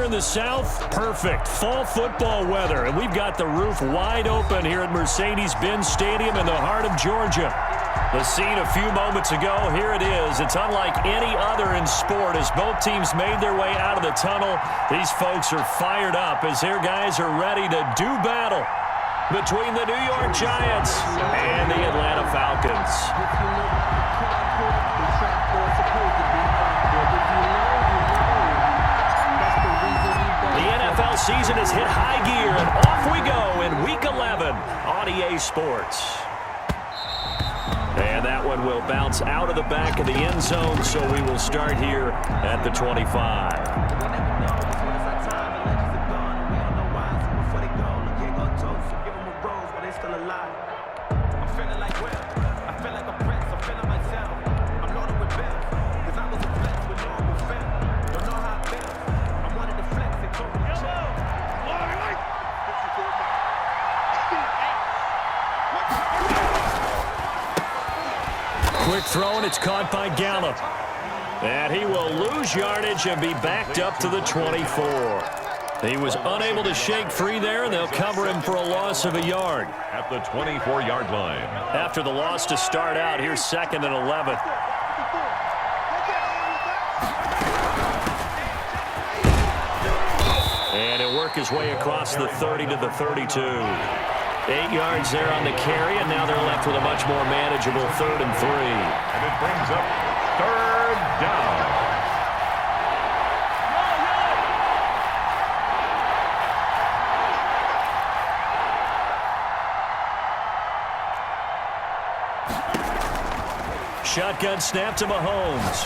in the south, perfect. Fall football weather, and we've got the roof wide open here at Mercedes-Benz Stadium in the heart of Georgia. The scene a few moments ago, here it is. It's unlike any other in sport as both teams made their way out of the tunnel. These folks are fired up as their guys are ready to do battle between the New York Giants and the Atlanta Falcons. The NFL season has hit high gear, and off we go in Week 11 on EA Sports. And that one will bounce out of the back of the end zone, so we will start here at the 25. Quick throw, and it's caught by Gallup. And he will lose yardage and be backed up to the 24. He was unable to shake free there, and they'll cover him for a loss of a yard. At the 24-yard line. After the loss to start out, here's 2nd and 11. And he'll work his way across the 30 to the 32. 8 yards there on the carry, and now they're left with a much more manageable 3rd and 3. And it brings up 3rd down. Shotgun snap to Mahomes.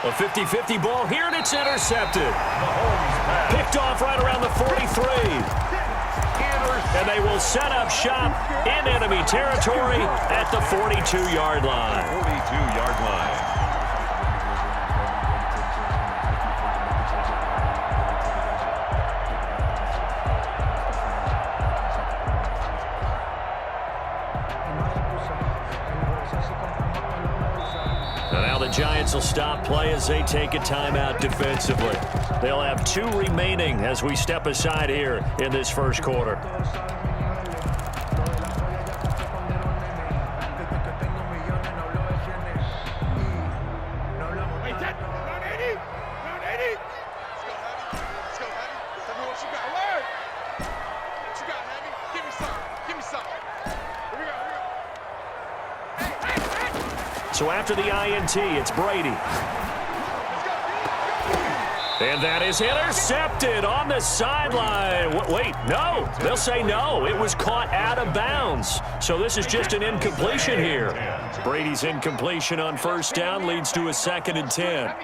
A 50-50 ball here, and it's intercepted. Picked off right around the 43. And they will set up shop in enemy territory at the 42-yard line. 42-yard line. And now the Giants will stop play as they take a timeout defensively. They'll have 2 remaining as we step aside here in this first quarter. So after the INT, it's Brady. And that is intercepted on the sideline. Wait, no. They'll say no. It was caught out of bounds. So this is just an incompletion here. Brady's incompletion on first down leads to a 2nd and 10.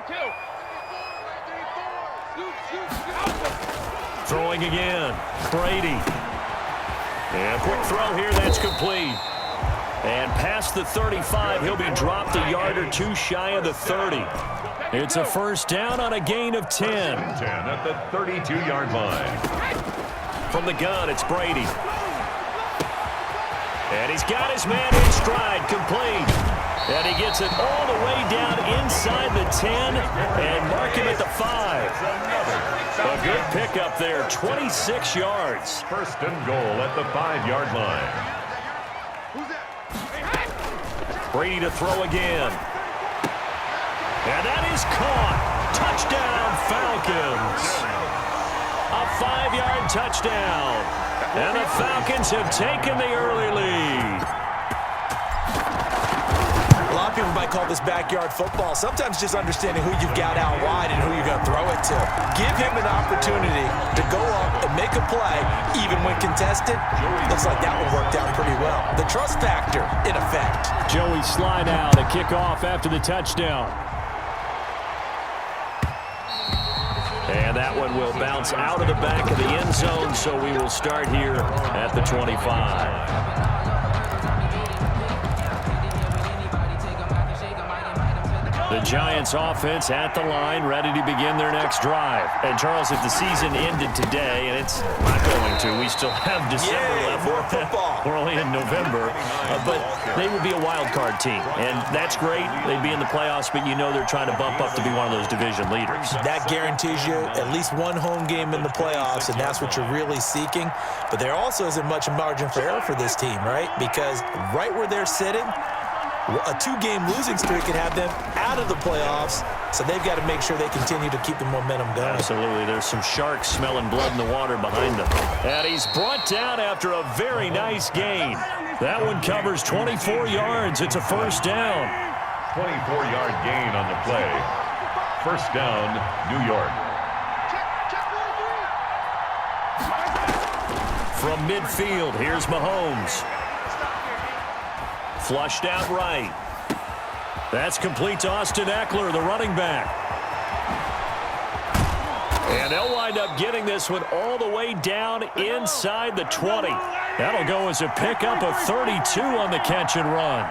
Throwing again. Brady. And a quick throw here. That's complete. And past the 35, he'll be dropped a yard or 2 shy of the 30. It's a first down on a gain of 10. 10 at the 32-yard line. From the gun, it's Brady. And he's got his man in stride, complete. And he gets it all the way down inside the 10 and mark him at the 5. A good pickup there, 26 yards. First and goal at the 5-yard line. Brady to throw again. And that is caught. Touchdown, Falcons. A 5-yard touchdown. And the Falcons have taken the early lead. A lot of people might call this backyard football. Sometimes just understanding who you've got out wide and who you're going to throw it to. Give him an opportunity to go up and make a play, even when contested. Looks like that one worked out pretty well. The trust factor, in effect. Joey slide out, a kickoff after the touchdown. And that one will bounce out of the back of the end zone, so we will start here at the 25. The Giants offense at the line, ready to begin their next drive. And, Charles, if the season ended today, and it's not going to, we still have December left. More football. We're only in November. But they would be a wild card team. And that's great. They'd be in the playoffs, but you know they're trying to bump up to be one of those division leaders. That guarantees you at least one home game in the playoffs, and that's what you're really seeking. But there also isn't much margin for error for this team, right? Because right where they're sitting, a two-game losing streak could have them out of the playoffs, so they've got to make sure they continue to keep the momentum going. Absolutely. There's some sharks smelling blood in the water behind them. And he's brought down after a very nice gain. That one covers 24 yards. It's a first down. 24-yard gain on the play. First down, New York. From midfield, here's Mahomes. Flushed out right. That's complete to Austin Eckler, the running back. And they'll wind up getting this one all the way down inside the 20. That'll go as a pickup of 32 on the catch and run.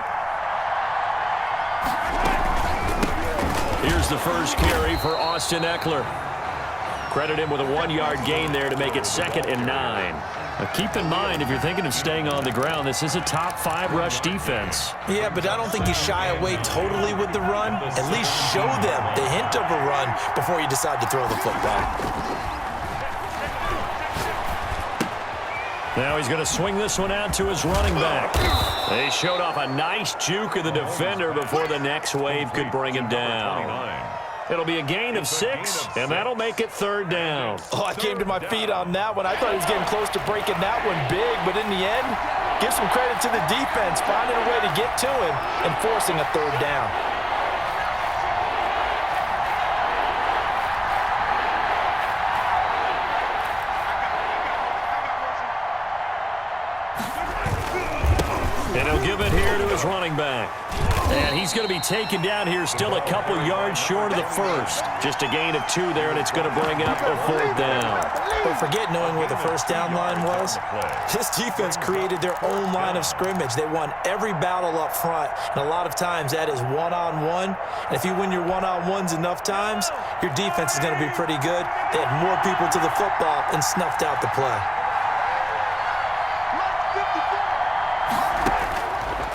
Here's the first carry for Austin Eckler. Credit him with a 1-yard gain there to make it 2nd and 9. Now keep in mind, if you're thinking of staying on the ground, this is a top 5 rush defense. Yeah, but I don't think you shy away totally with the run. At least show them the hint of a run before you decide to throw the football. Now he's going to swing this one out to his running back. They showed off a nice juke of the defender before the next wave could bring him down. It'll be a gain of 6, and that'll make it 3rd down. Oh, I came to my feet on that one. I thought he was getting close to breaking that one big, but in the end, give some credit to the defense, finding a way to get to him and forcing a 3rd down. And he'll give it here to his running back. And he's going to be taken down here still a couple yards short of the first. Just a gain of 2 there, and it's going to bring up a 4th down. But forget knowing where the first down line was. This defense created their own line of scrimmage. They won every battle up front, and a lot of times that is one-on-one. And if you win your one-on-ones enough times, your defense is going to be pretty good. They had more people to the football and snuffed out the play.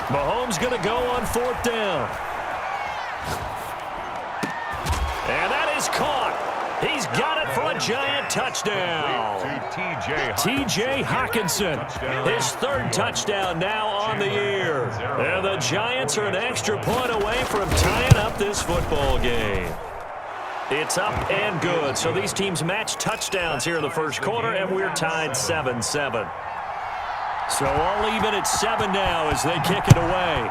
Mahomes going to go on 4th down. And that is caught. He's got it for a Giant touchdown. T.J. Hockenson, his 3rd touchdown now on the year. And the Giants are an extra point away from tying up this football game. It's up and good. So these teams match touchdowns here in the first quarter, and we're tied 7-7. So all even at 7 now as they kick it away.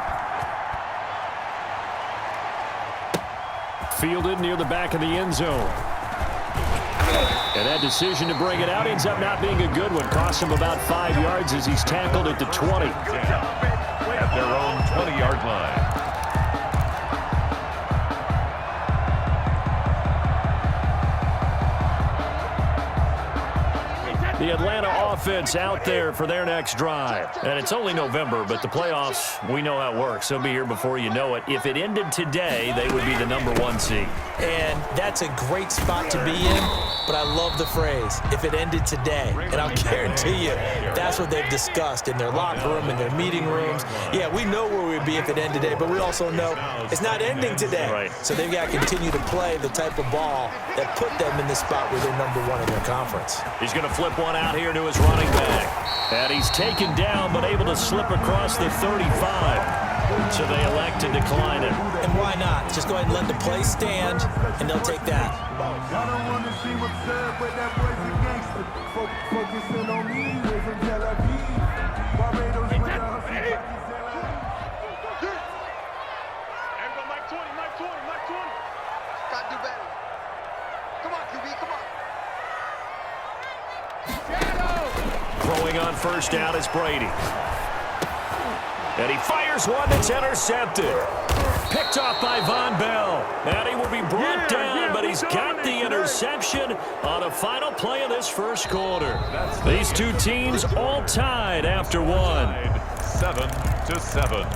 Fielded near the back of the end zone. And that decision to bring it out ends up not being a good one. Costs him about 5 yards as he's tackled at the 20. At their own 20-yard line. The Atlanta offense out there for their next drive. And it's only November, but the playoffs, we know how it works. They'll be here before you know it. If it ended today, they would be the #1 seed. And that's a great spot to be in, but I love the phrase, if it ended today. And I'll guarantee you, that's what they've discussed in their locker room, in their meeting rooms. Yeah, we know where we'd be if it ended today, but we also know it's not ending today. Right. So they've got to continue to play the type of ball that put them in the spot where they're #1 in their conference. He's going to flip one out here to his running back. And he's taken down, but able to slip across the 35. So they elect to decline it. And why not? Just go ahead and let the play stand, and they'll take that. Throwing on first down is Brady. And he fires one that's intercepted. Picked off by Von Bell. And he will be brought down, but he's got the interception on the final play of this first quarter. These two teams all tied after one. 7-7.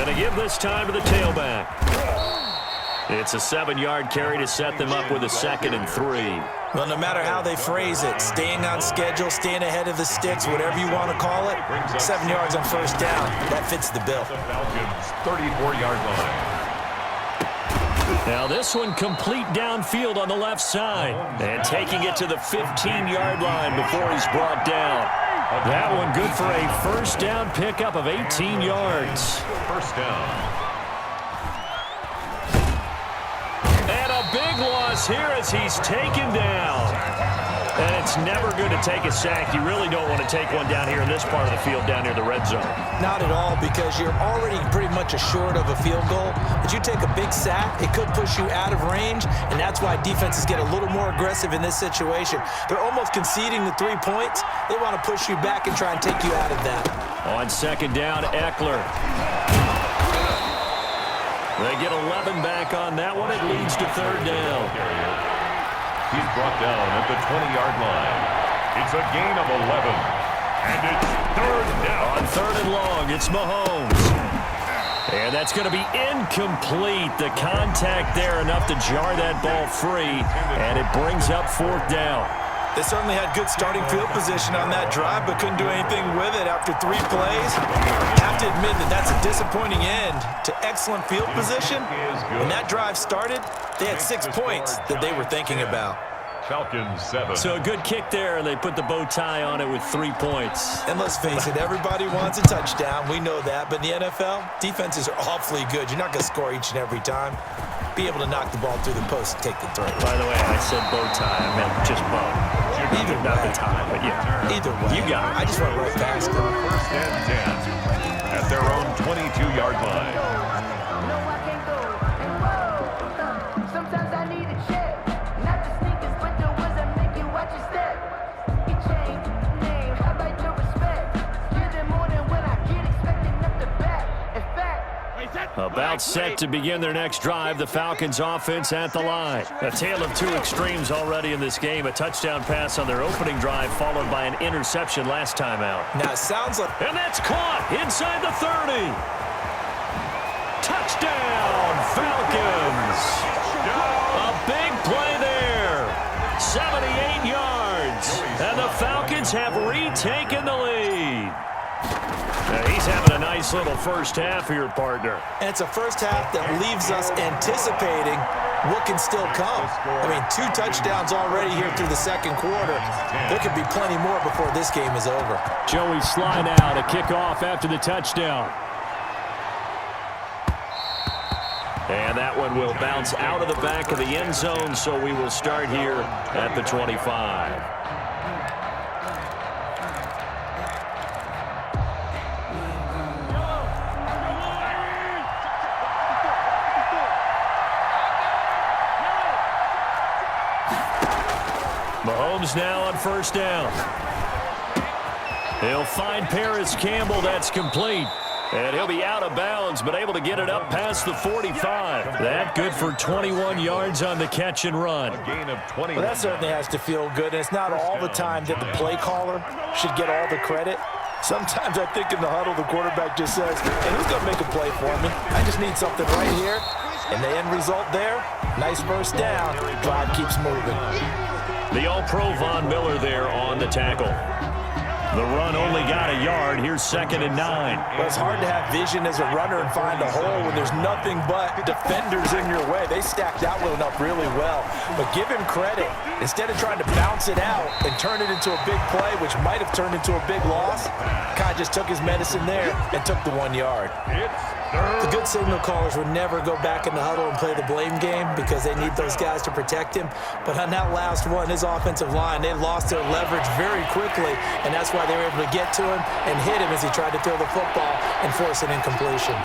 Going to give this time to the tailback. It's a 7-yard carry to set them up with a 2nd and 3. Well, no matter how they phrase it, staying on schedule, staying ahead of the sticks, whatever you want to call it, 7 yards on first down, that fits the bill. The Falcons' 34-yard line. Now this one complete downfield on the left side. And taking it to the 15-yard line before he's brought down. That one good for a first down pickup of 18 yards. First down. And a big loss here as he's taken down. And it's never good to take a sack. You really don't want to take one down here in this part of the field down near the red zone. Not at all, because you're already pretty much assured of a field goal. But you take a big sack, it could push you out of range, and that's why defenses get a little more aggressive in this situation. They're almost conceding the 3 points. They want to push you back and try and take you out of that. On 2nd down, Eckler. They get 11 back on that one. It leads to 3rd down. He's brought down at the 20-yard line. It's a gain of 11. And it's 3rd down. On 3rd and long, it's Mahomes. And that's going to be incomplete. The contact there enough to jar that ball free. And it brings up 4th down. They certainly had good starting field position on that drive, but couldn't do anything with it after 3 plays. I have to admit that that's a disappointing end to excellent field position. When that drive started, they had 6 points that they were thinking about. Falcons 7. So a good kick there, and they put the bow tie on it with 3 points. And let's face it, everybody wants a touchdown. We know that. But in the NFL, defenses are awfully good. You're not going to score each and every time. Be able to knock the ball through the post and take the throw. By the way, I said bow tie. I meant just bow. Either not way. the tie, but yeah. Either way. You got it. I just went right past it. 1st and 10 at their own 22-yard line. No, I can't go. And whoa, sometimes I need a check. Not the sneakers, but the ones that make you watch your step. You change name, I like your respect. Give them more than when I get expecting up the back. In fact, About set to begin their next drive, the Falcons offense at the line. A tale of 2 extremes already in this game. A touchdown pass on their opening drive followed by an interception last time out. Now, it sounds like... And that's caught inside the 30. Touchdown, Falcons. A big play there. 78 yards. And the Falcons have retaken the lead. Now he's having a nice little first half here, partner. And it's a first half that leaves us anticipating what can still come. I mean, 2 touchdowns already here through the 2nd quarter. There could be plenty more before this game is over. Joey slide out, a kickoff after the touchdown. And that one will bounce out of the back of the end zone, so we will start here at the 25. Mahomes now on 1st down. He'll find Paris Campbell. That's complete. And he'll be out of bounds, but able to get it up past the 45. That good for 21 yards on the catch and run. A gain of 20. Well, that certainly has to feel good. And it's not all the time that the play caller should get all the credit. Sometimes I think in the huddle, the quarterback just says, hey, who's going to make a play for me? I just need something right here. And the end result there, nice first down. Drive keeps moving. The All-Pro Von Miller there on the tackle. The run only got a yard. Here's 2nd and 9. Well, it's hard to have vision as a runner and find a hole when there's nothing but defenders in your way. They stacked that one up really well. But give him credit. Instead of trying to bounce it out and turn it into a big play, which might have turned into a big loss, Kai just took his medicine there and took the 1 yard. The good signal callers would never go back in the huddle and play the blame game because they need those guys to protect him. But on that last one, his offensive line, they lost their leverage very quickly, and that's why they were able to get to him and hit him as he tried to throw the football and force an incompletion.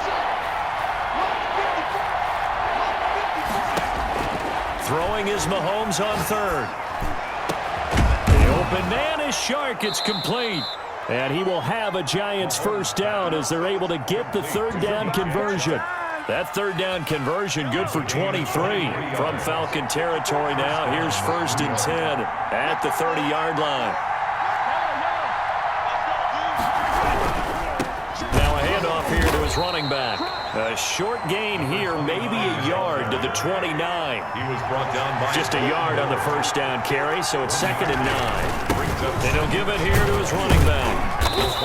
Throwing is Mahomes on 3rd. The open man is Shark. It's complete. And he will have a Giants first down as they're able to get the 3rd down conversion. That 3rd down conversion good for 23 from Falcon territory now. Here's 1st and 10 at the 30-yard line. Now a handoff here to his running back. A short gain here, maybe a yard to the 29. He was brought down by just a yard on the first down carry, so it's 2nd and 9. And he'll give it here to his running back.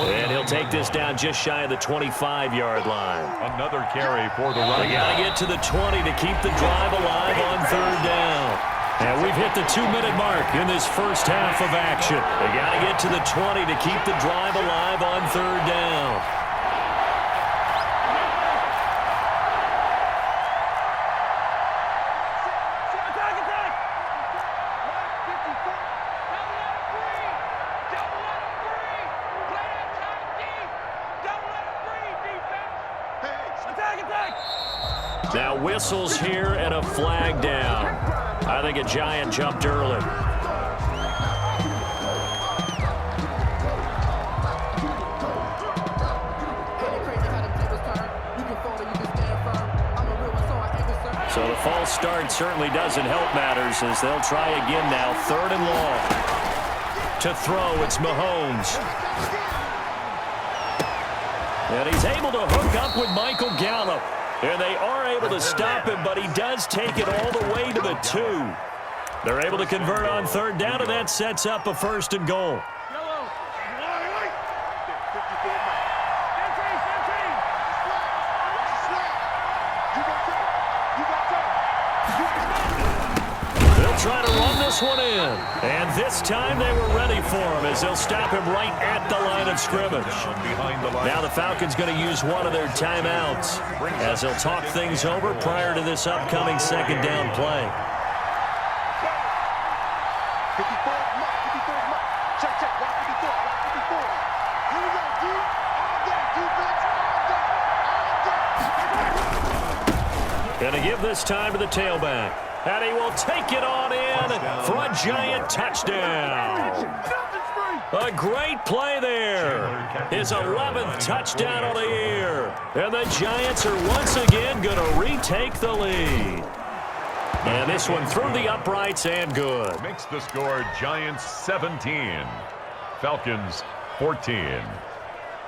And he'll take this down just shy of the 25-yard line. Another carry for the running They got to get to the 20 to keep the drive alive on 3rd down. And we've hit the 2-minute mark in this first half of action. They got to get to the 20 to keep the drive alive on 3rd down. Now whistles here and a flag down. I think a Giant jumped early. So the false start certainly doesn't help matters as they'll try again now. 3rd and long. To throw, it's Mahomes. And he's able to hook up with Michael Gallup. And they are able to stop him, but he does take it all the way to the 2. They're able to convert on 3rd down, and that sets up a 1st and goal. They'll try to run this one in. And this time they were ready for him as they'll stop him right at the line of scrimmage. Now the Falcons going to use one of their timeouts as they'll talk things over prior to this upcoming 2nd down play. Going to give this time to the tailback. And he will take it on in for a Giant touchdown. A great play there. His 11th touchdown of the year. And the Giants are once again going to retake the lead. And this one through the uprights and good. Makes the score Giants 17. Falcons 14.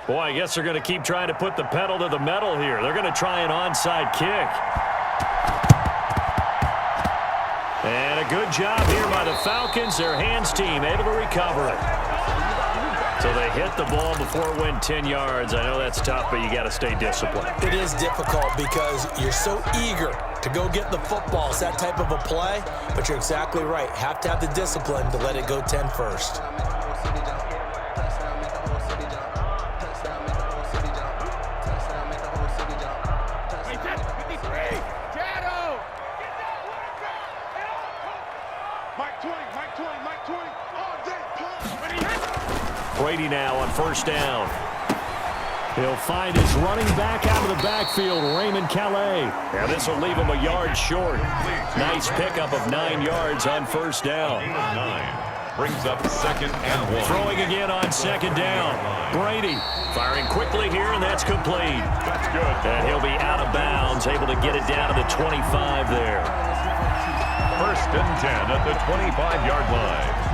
Boy, I guess they're going to keep trying to put the pedal to the metal here. They're going to try an onside kick. And a good job here by the Falcons. Their hands team able to recover it. So they hit the ball before it went 10 yards. I know that's tough, but you got to stay disciplined. It is difficult because you're so eager to go get the football. It's that type of a play, but you're exactly right. Have to have the discipline to let it go 10 first. Brady now on 1st down. He'll find his running back out of the backfield, Raymond Calais. Now this will leave him a yard short. Nice pickup of 9 yards on 1st down. 9 brings up 2nd and 1. Throwing again on 2nd down. Brady firing quickly here, and that's complete. That's good. And he'll be out of bounds, able to get it down to the 25 there. 1st and 10 at the 25-yard line.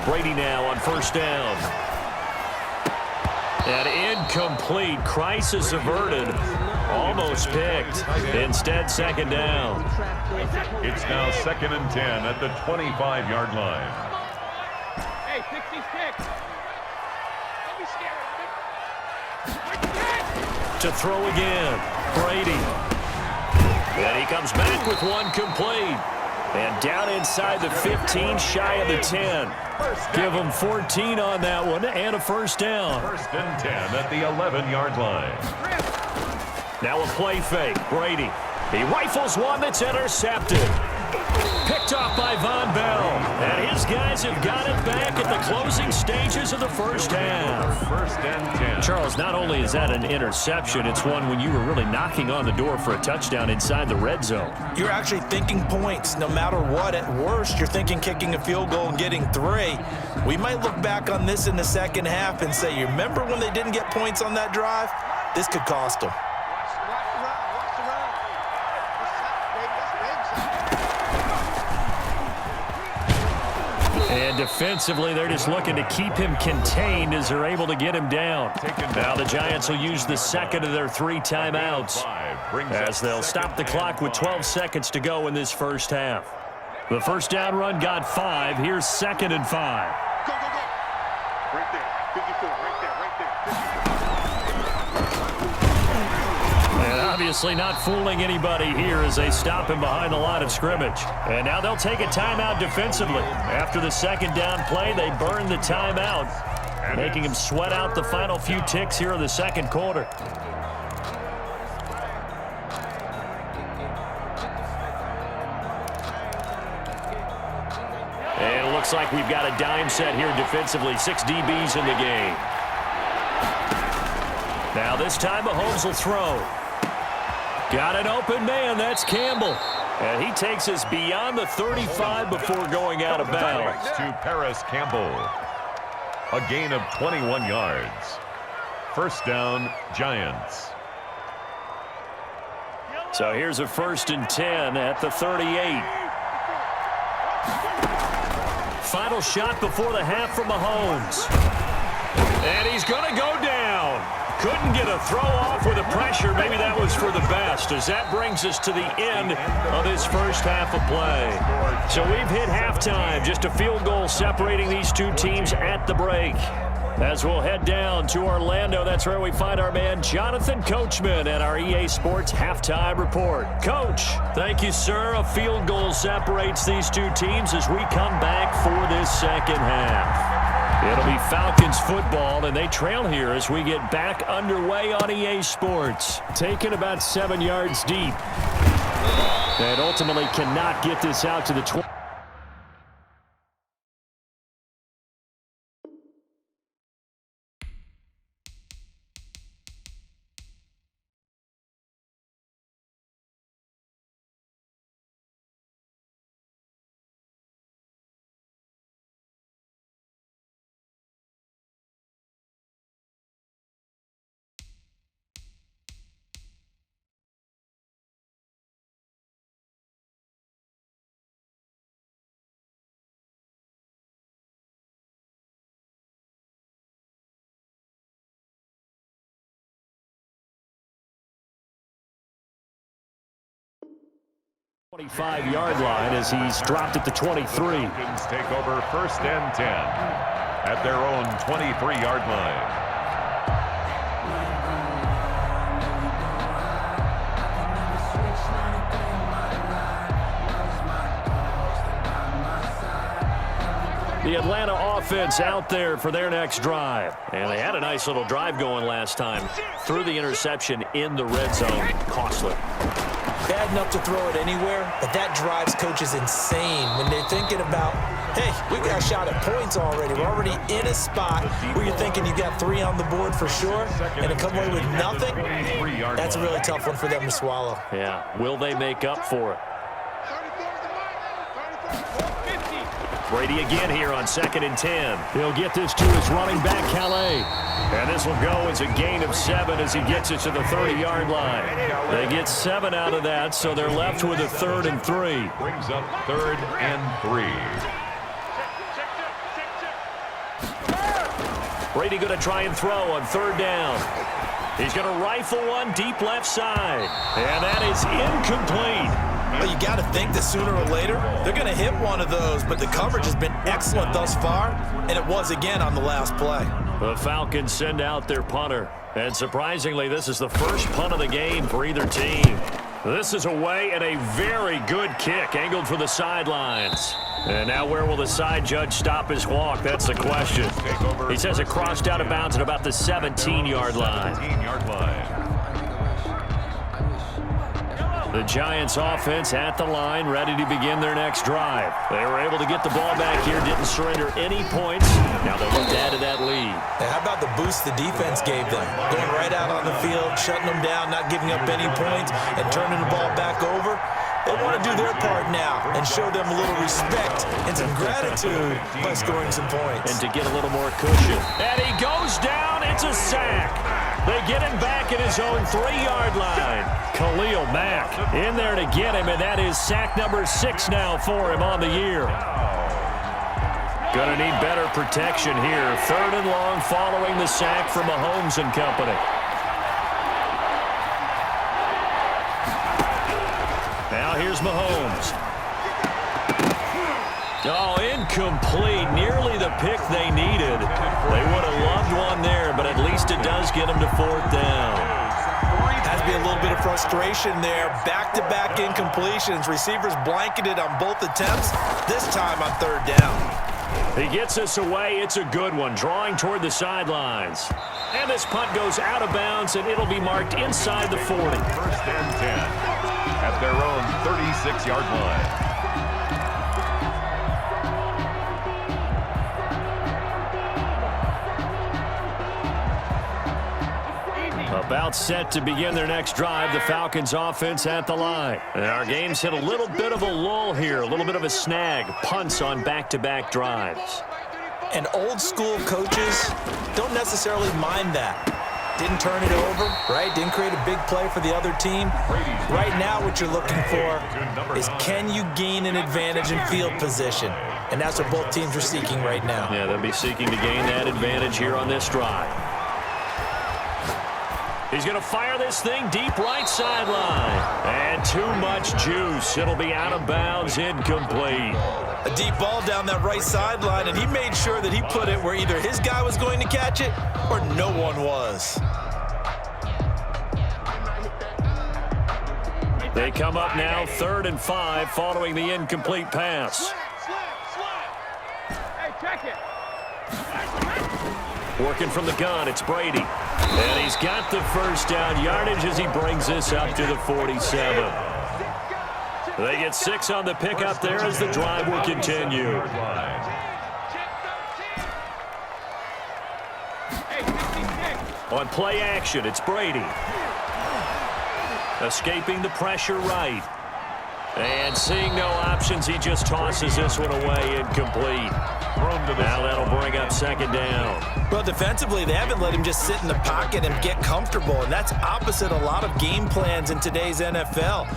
Brady now on 1st down. And incomplete. Crisis averted. Almost picked. Instead, 2nd down. It's now 2nd and 10 at the 25-yard line. Hey, 66. Don't be scared. To throw again. Brady. And he comes back with one complete. And down inside the 15, shy of the 10. Give him 14 on that one and a 1st down. 1st and 10 at the 11-yard line. Now a play fake. Brady. He rifles one that's intercepted. Picked off by Von Bell. And his guys have got it back at the closing stages of the first half. 1st and 10. Charles, not only is that an interception, it's one when you were really knocking on the door for a touchdown inside the red zone. You're actually thinking points no matter what. At worst, you're thinking kicking a field goal and getting 3. We might look back on this in the second half and say, you remember when they didn't get points on that drive? this could cost them. And defensively, they're just looking to keep him contained as they're able to get him down. Now the Giants will use the second of their 3 timeouts as they'll stop the clock with 12 seconds to go in this first half. The first down run got 5. Here's 2nd and 5. Go, go, go. Right there. 54. Right there. Right there. And obviously not fooling anybody here as they stop him behind the line of scrimmage. And now they'll take a timeout defensively. After the second down play, they burn the timeout, making him sweat out the final few ticks here in the second quarter. And it looks like we've got a dime set here defensively. 6 DBs in the game. Now this time Mahomes will throw. Got an open man. That's Campbell. And he takes us beyond the 35 before going out of bounds. To Paris Campbell. A gain of 21 yards. First down, Giants. So here's a 1st and 10 at the 38. Final shot before the half from Mahomes. And he's going to go down. Couldn't get a throw off with the pressure. Maybe that was for the best, as that brings us to the end of this first half of play. So we've hit halftime. Just a field goal separating these two teams at the break. As we'll head down to Orlando, that's where we find our man Jonathan Coachman at our EA Sports Halftime Report. Coach, thank you, sir. A field goal separates these two teams as we come back for this second half. It'll be Falcons football, and they trail here as we get back underway on EA Sports. Taken about 7 yards deep. And ultimately cannot get this out to the 20. Yard line as he's dropped at the 23. Falcons take over 1st and 10 at their own 23-yard line. The Atlanta offense out there for their next drive. And they had a nice little drive going last time. Threw the interception in the red zone. Costly. Bad enough to throw it anywhere, but that drives coaches insane when they're thinking about, hey, we got a shot at points already. We're already in a spot where you're thinking you got 3 on the board for sure, and to come away with nothing, that's a really tough one for them to swallow. Yeah, will they make up for it? Brady again here on 2nd and 10. He'll get this to his running back, Calais. And this will go as a gain of 7 as he gets it to the 30-yard line. They get 7 out of that, so they're left with a 3rd and 3. Brings up 3rd and 3. Brady going to try and throw on 3rd down. He's going to rifle one deep left side. And that is incomplete. Well, you got to think that sooner or later they're going to hit one of those, but the coverage has been excellent thus far, and it was again on the last play. The Falcons send out their punter, and surprisingly, this is the first punt of the game for either team. This is away and a very good kick, angled for the sidelines. And now where will the side judge stop his walk? That's the question. He says it crossed out of bounds at about the 17-yard line. The Giants offense at the line, ready to begin their next drive. They were able to get the ball back here, didn't surrender any points. Now they'll look to add to that lead. And how about the boost the defense gave them? Going right out on the field, shutting them down, not giving up any points, and turning the ball back over. They want to do their part now and show them a little respect and some gratitude by scoring some points. And to get a little more cushion. And he goes down. It's a sack. They get him back at his own 3-yard line. Khalil Mack in there to get him, and that is sack number 6 now for him on the year. Going to need better protection here. 3rd and long following the sack from Mahomes and company. Now here's Mahomes. Oh, incomplete. Nearly the pick they needed. They would have loved one there, but at least it does get them to 4th down. Has to be a little bit of frustration there. Back-to-back incompletions. Receivers blanketed on both attempts, this time on 3rd down. He gets us away. It's a good one, drawing toward the sidelines. And this punt goes out of bounds, and it'll be marked inside the 40. 1st and 10 at their own 36-yard line. About set to begin their next drive, the Falcons offense at the line. And our game's hit a little bit of a lull here, a little bit of a snag. Punts on back-to-back drives. And old-school coaches don't necessarily mind that. Didn't turn it over, right? Didn't create a big play for the other team. Right now what you're looking for is, can you gain an advantage in field position? And that's what both teams are seeking right now. Yeah, they'll be seeking to gain that advantage here on this drive. He's going to fire this thing deep right sideline. And too much juice. It'll be out of bounds, incomplete. A deep ball down that right sideline, and he made sure that he put it where either his guy was going to catch it or no one was. They come up now 3rd and 5 following the incomplete pass. Hey, check it. Working from the gun, it's Brady. And he's got the 1st down yardage as he brings this up to the 47. They get 6 on the pickup there as the drive will continue. On play action, it's Brady. Escaping the pressure right. And seeing no options, he just tosses this one away, incomplete. Now that'll bring up 2nd down. Well, defensively, they haven't let him just sit in the pocket and get comfortable, and that's opposite a lot of game plans in today's NFL.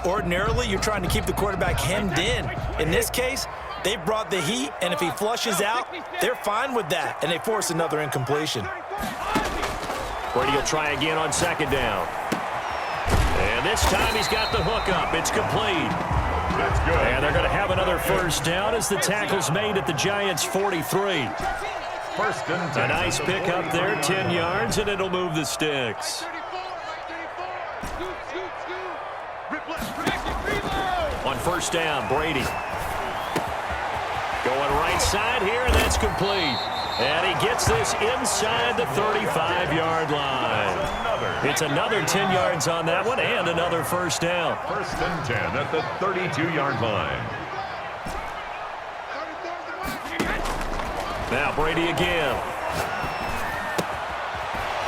Ordinarily, you're trying to keep the quarterback hemmed in. In this case, they brought the heat, and if he flushes out, they're fine with that, and they force another incompletion. Brady will try again on 2nd down. And this time he's got the hook up. It's complete. That's good. And they're going to have another 1st down as the tackle's made at the Giants' 43. 1st and 10. A nice pick up there, 10 yards, and it'll move the sticks. On 1st down, Brady. Going right side here, and that's complete. And he gets this inside the 35-yard line. It's another 10 yards on that one and another 1st down. 1st and 10 at the 32-yard line. Now Brady again.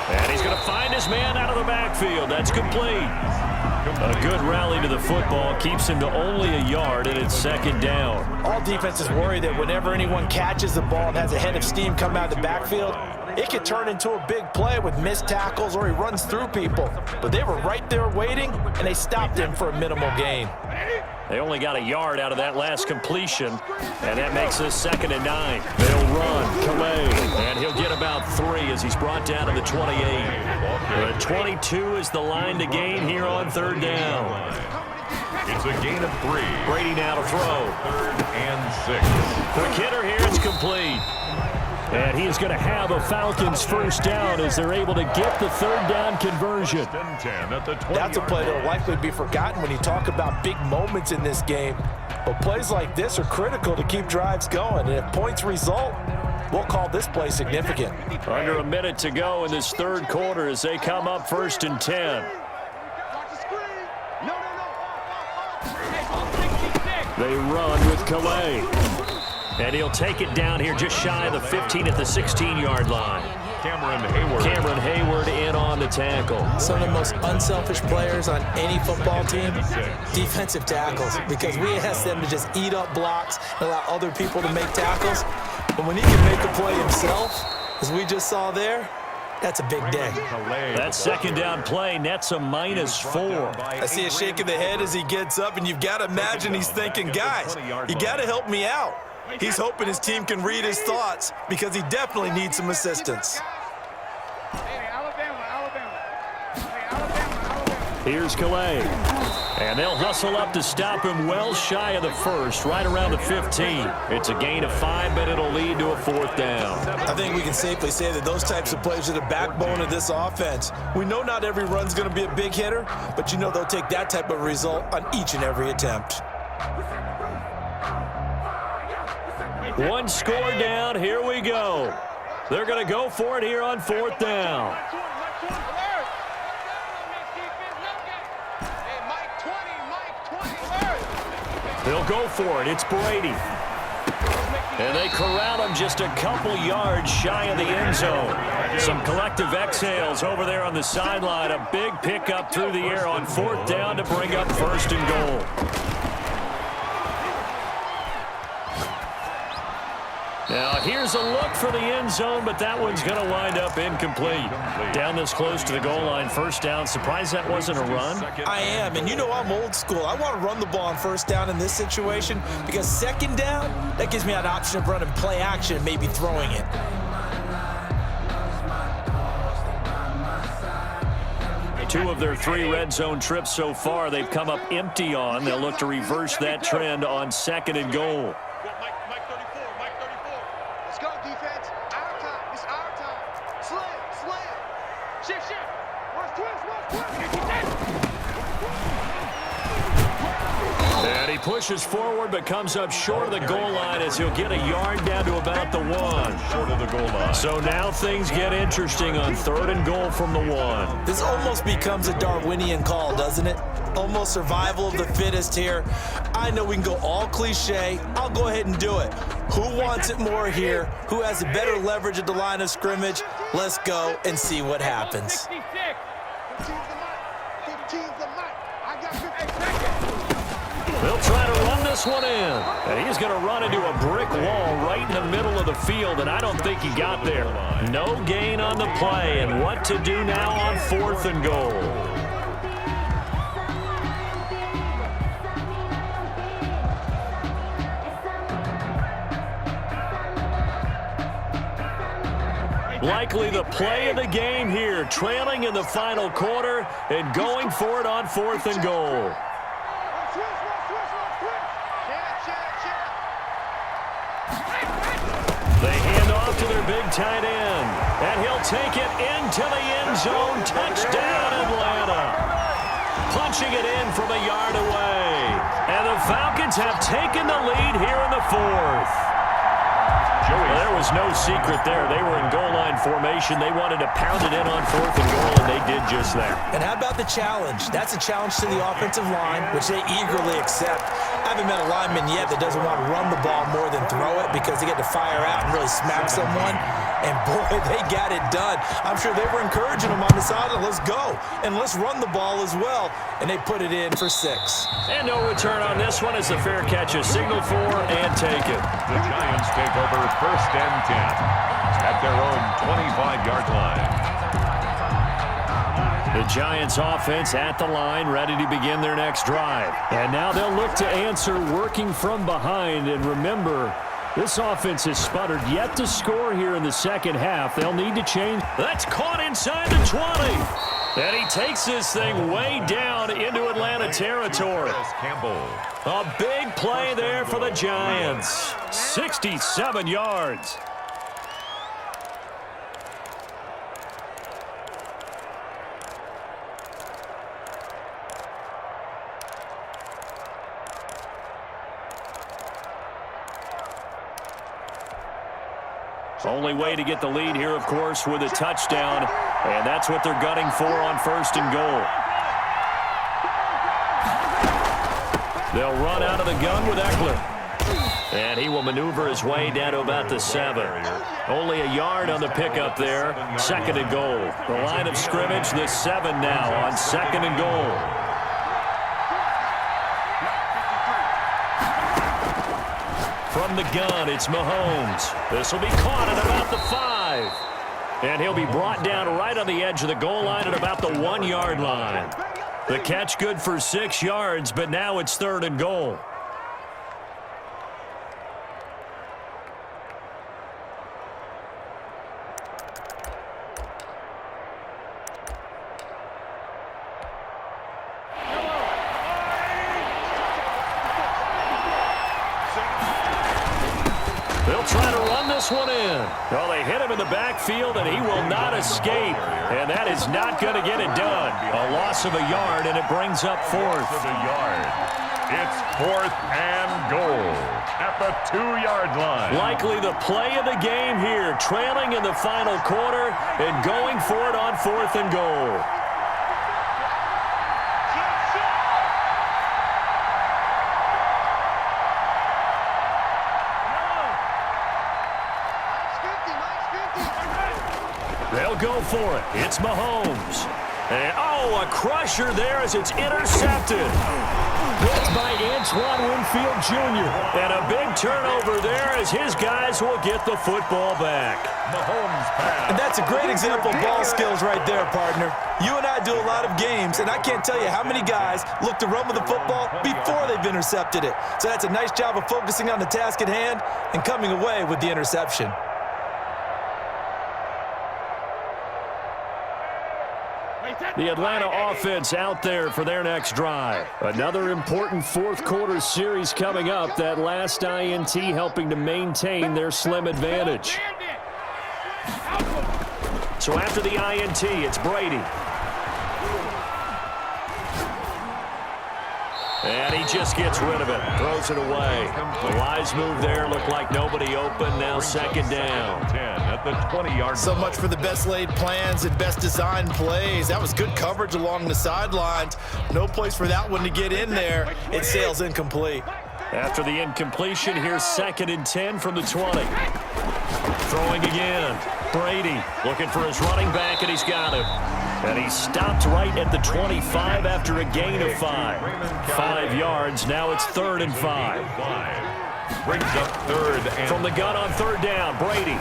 And he's going to find his man out of the backfield. That's complete. A good rally to the football keeps him to only a yard, and it's 2nd down. All defenses worry that whenever anyone catches the ball and has a head of steam come out of the backfield, it could turn into a big play with missed tackles or he runs through people. But they were right there waiting, and they stopped him for a minimal gain. They only got a yard out of that last completion, and that makes this 2nd and 9. They'll run, Calais, and he'll get about 3 as he's brought down to the 28. The 22 is the line to gain here on 3rd down. It's a gain of 3. Brady now to throw. 3rd and 6. The kidder here is complete. And he is going to have a Falcons 1st down as they're able to get the 3rd down conversion. That's a play that will likely be forgotten when you talk about big moments in this game. But plays like this are critical to keep drives going. And if points result, we'll call this play significant. Under a minute to go in this 3rd quarter as they come up 1st and 10. They run with Calais. And he'll take it down here just shy of the 15 at the 16-yard line. Cameron Hayward in on the tackle. Some of the most unselfish players on any football team, defensive tackles, because we ask them to just eat up blocks and allow other people to make tackles. But when he can make a play himself, as we just saw there, That's a big day. That second down play nets a -4. I see a shake of the head as he gets up, and you've got to imagine he's thinking, guys, you got to help me out. He's hoping his team can read his thoughts because he definitely needs some assistance. Here's Calais. And they'll hustle up to stop him well shy of the first, right around the 15. It's a gain of 5, but it'll lead to a 4th down. I think we can safely say that those types of plays are the backbone of this offense. We know not every run's going to be a big hitter, but you know they'll take that type of result on each and every attempt. One score down, here we go. They're going to go for it here on 4th down. They'll go for it. It's Brady. And they corral him just a couple yards shy of the end zone. Some collective exhales over there on the sideline. A big pickup through the air on 4th down to bring up 1st and goal. Now, here's a look for the end zone, but that one's going to wind up incomplete. Down this close to the goal line, 1st down. Surprised that wasn't a run? I am, and you know I'm old school. I want to run the ball on 1st down in this situation because 2nd down, that gives me an option of running play action and maybe throwing it. Two of their 3 red zone trips so far, they've come up empty on. They'll look to reverse that trend on 2nd and goal. And he pushes forward but comes up short of the goal line as he'll get a yard down to about the 1. Short of the goal line. So now things get interesting on 3rd and goal from the 1. This almost becomes a Darwinian call, doesn't it? Almost survival of the fittest here. I know we can go all cliche. I'll go ahead and do it. Who wants it more here? Who has a better leverage at the line of scrimmage? Let's go and see what happens. They'll try to run this one in. And he's going to run into a brick wall right in the middle of the field, and I don't think he got there. No gain on the play, and what to do now on 4th and goal. Likely the play of the game here, trailing in the final quarter and going for it on 4th and goal. They hand off to their big tight end, and he'll take it into the end zone. Touchdown, Atlanta. Punching it in from a yard away. And the Falcons have taken the lead here in the 4th. Well, there was no secret there. They were in goal line formation. They wanted to pound it in on 4th and goal, and they did just that. And how about the challenge? That's a challenge to the offensive line, which they eagerly accept. I haven't met a lineman yet that doesn't want to run the ball more than throw it because they get to fire out and really smack someone. And, boy, they got it done. I'm sure they were encouraging them on the sideline. Let's go, and let's run the ball as well. And they put it in for 6. And no return on this one as the fair catch is signaled for and taken. The Giants take over 1st and 10 at their own 25-yard line. The Giants offense at the line, ready to begin their next drive. And now they'll look to answer working from behind. And remember, this offense has sputtered yet to score here in the second half. They'll need to change. That's caught inside the 20. And he takes this thing way down into Atlanta territory. A big play there for the Giants. 67 yards. Only way to get the lead here, of course, with a touchdown, and that's what they're gunning for on 1st and goal. They'll run out of the gun with Eckler, and he will maneuver his way down to about the 7. Only a yard on the pickup there. 2nd and goal. The line of scrimmage, the 7 now on 2nd and goal. From the gun, it's Mahomes. This will be caught at about the 5. And he'll be brought down right on the edge of the goal line at about the 1-yard line. The catch good for 6 yards, but now it's 3rd and goal. They'll try to run this one in. Well, they hit him in the backfield, and he will not escape. And that is not going to get it done. A loss of a yard, and it brings up 4th. It's 4th and goal at the 2-yard line. Likely the play of the game here, trailing in the final quarter and going for it on 4th and goal. They'll go for it. It's Mahomes. And, a crusher there as it's intercepted. Blitzed by Antoine Winfield Jr. And a big turnover there as his guys will get the football back. Mahomes pass. And that's a great example of ball skills right there, partner. You and I do a lot of games, and I can't tell you how many guys look to run with the football before they've intercepted it. So that's a nice job of focusing on the task at hand and coming away with the interception. The Atlanta offense out there for their next drive. Another important 4th quarter series coming up. That last INT helping to maintain their slim advantage. So after the INT, it's Brady. And he just gets rid of it, throws it away. The wise move there, looked like nobody open, now 2nd down. 10 at the 20-yard. So much for the best laid plans and best designed plays. That was good coverage along the sidelines. No place for that one to get in there. It sails incomplete. After the incompletion, here's 2nd and 10 from the 20. Throwing again. Brady looking for his running back, and he's got him. And he stopped right at the 25 after a gain of 5. 5 yards. Now it's 3rd and 5. Brings up 3rd and from the gun on 3rd down. Brady.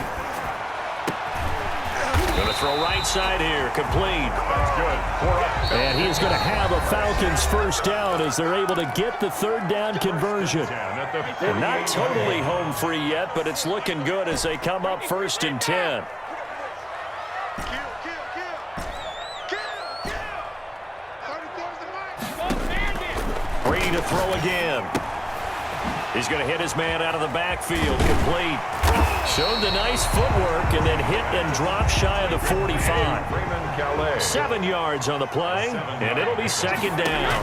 Going to throw right side here. Complete. That's good. And he's going to have a Falcons 1st down as they're able to get the 3rd down conversion. They're not totally home free yet, but it's looking good as they come up 1st and 10. Brady to throw again. He's going to hit his man out of the backfield. Complete. Showed the nice footwork and then hit and drop shy of the 45. 7 yards on the play, and it'll be 2nd down.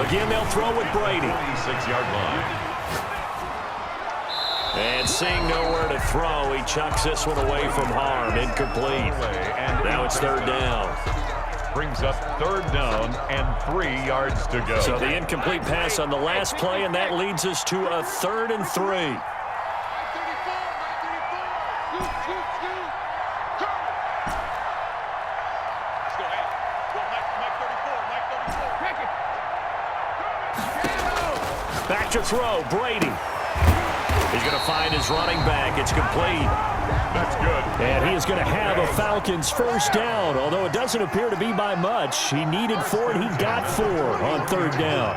Again, they'll throw with Brady. 26-yard line. And seeing nowhere to throw, he chucks this one away from harm. Incomplete. Now it's 3rd down. Brings up 3rd down and 3 yards to go. So the incomplete pass on the last play, and that leads us to a 3rd and 3. Back to throw, Brady. He's going to find his running back. It's complete. That's good. And he is going to have a Falcons 1st down, although it doesn't appear to be by much. He needed 4, and he got 4 on 3rd down.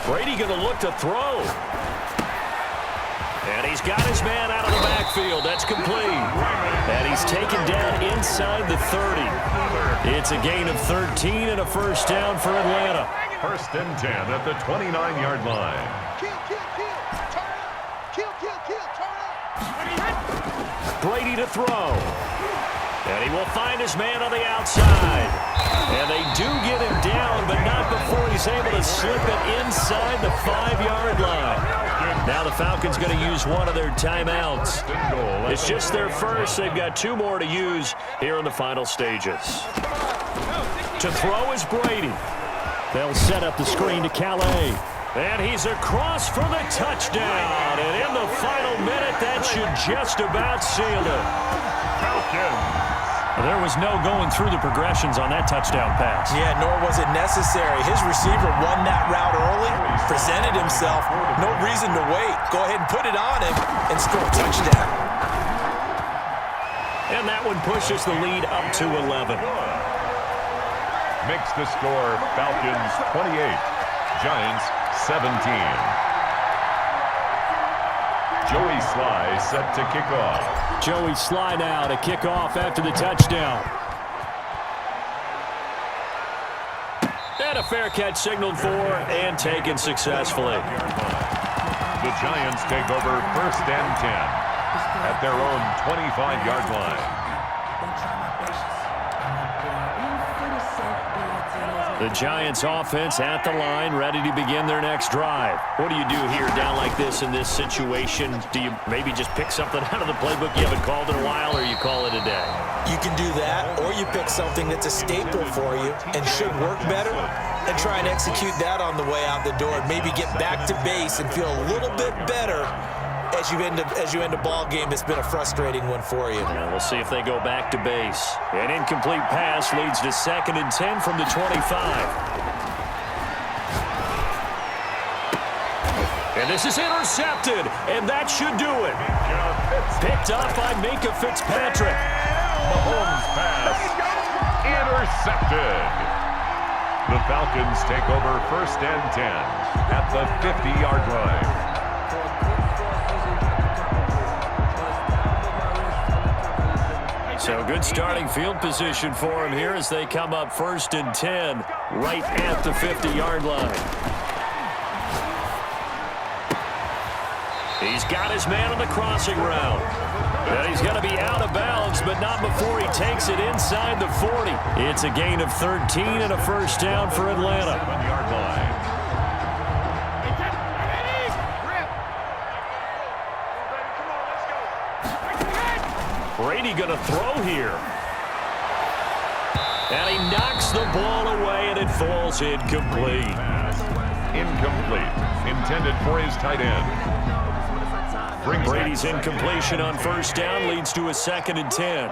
Brady going to look to throw. And he's got his man out of the backfield. That's complete. And he's taken down inside the 30. It's a gain of 13 and a 1st down for Atlanta. 1st and 10 at the 29-yard line. Brady to throw. And he will find his man on the outside. And they do get him down, but not before he's able to slip it inside the 5-yard line. Now the Falcons going to use one of their timeouts. It's just their first. They've got 2 more to use here in the final stages. To throw is Brady. They'll set up the screen to Calais. And he's across for the touchdown. And in the final minute, that should just about seal it. Falcons. There was no going through the progressions on that touchdown pass. Yeah, nor was it necessary. His receiver won that route early, presented himself. No reason to wait. Go ahead and put it on him and score a touchdown. And that one pushes the lead up to 11. Makes the score Falcons 28, Giants 17. Joey Sly set to kick off. Joey Sly now to kick off after the touchdown. And a fair catch signaled for and taken successfully. The Giants take over 1st and 10 at their own 25-yard line. The Giants offense at the line, ready to begin their next drive. What do you do here down like this in this situation? Do you maybe just pick something out of the playbook you haven't called in a while, or you call it a day? You can do that, or you pick something that's a staple for you and should work better and try and execute that on the way out the door and maybe get back to base and feel a little bit better as you end a ball game that's been a frustrating one for you. Yeah, we'll see if they go back to base. An incomplete pass leads to 2nd and 10 from the 25. And this is intercepted, and that should do it. Picked up by Minka Fitzpatrick. Mahomes pass intercepted. The Falcons take over 1st and 10 at the 50-yard line. So good starting field position for him here as they come up 1st and 10 right at the 50-yard line. He's got his man on the crossing route. And he's going to be out of bounds, but not before he takes it inside the 40. It's a gain of 13 and a 1st down for Atlanta. 7-yard line. Brady going to throw here. And he knocks the ball away, and it falls incomplete. Incomplete. Intended for his tight end. Brady's incompletion on 1st down leads to a 2nd and 10.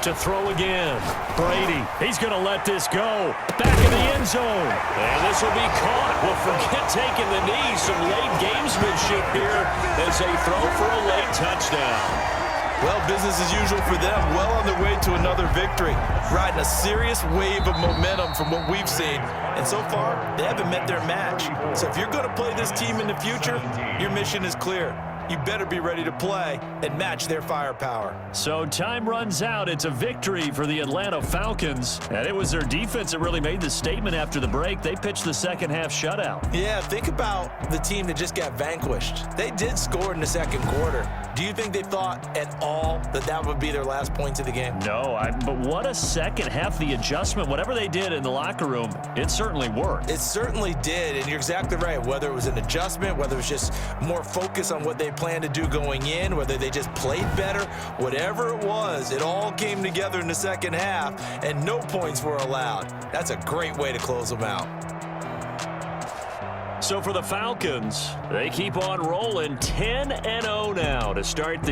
To throw again. Brady, he's going to let this go. Back in the end zone. And this will be caught. Well, forget taking the knee. Some late gamesmanship here as they throw for a late touchdown. Well, business as usual for them. Well on their way to another victory. Riding a serious wave of momentum from what we've seen. And so far, they haven't met their match. So if you're going to play this team in the future, your mission is clear. You better be ready to play and match their firepower. So time runs out. It's a victory for the Atlanta Falcons. And it was their defense that really made the statement after the break. They pitched the second half shutout. Yeah, think about the team that just got vanquished. They did score in the 2nd quarter. Do you think they thought at all that that would be their last points of the game? No, but what a second half. The adjustment, whatever they did in the locker room, it certainly worked. It certainly did, and you're exactly right. Whether it was an adjustment, whether it was just more focus on what they planned to do going in, whether they just played better, whatever it was, it all came together in the 2nd half, and no points were allowed. That's a great way to close them out. So for the Falcons, they keep on rolling 10-0 now to start the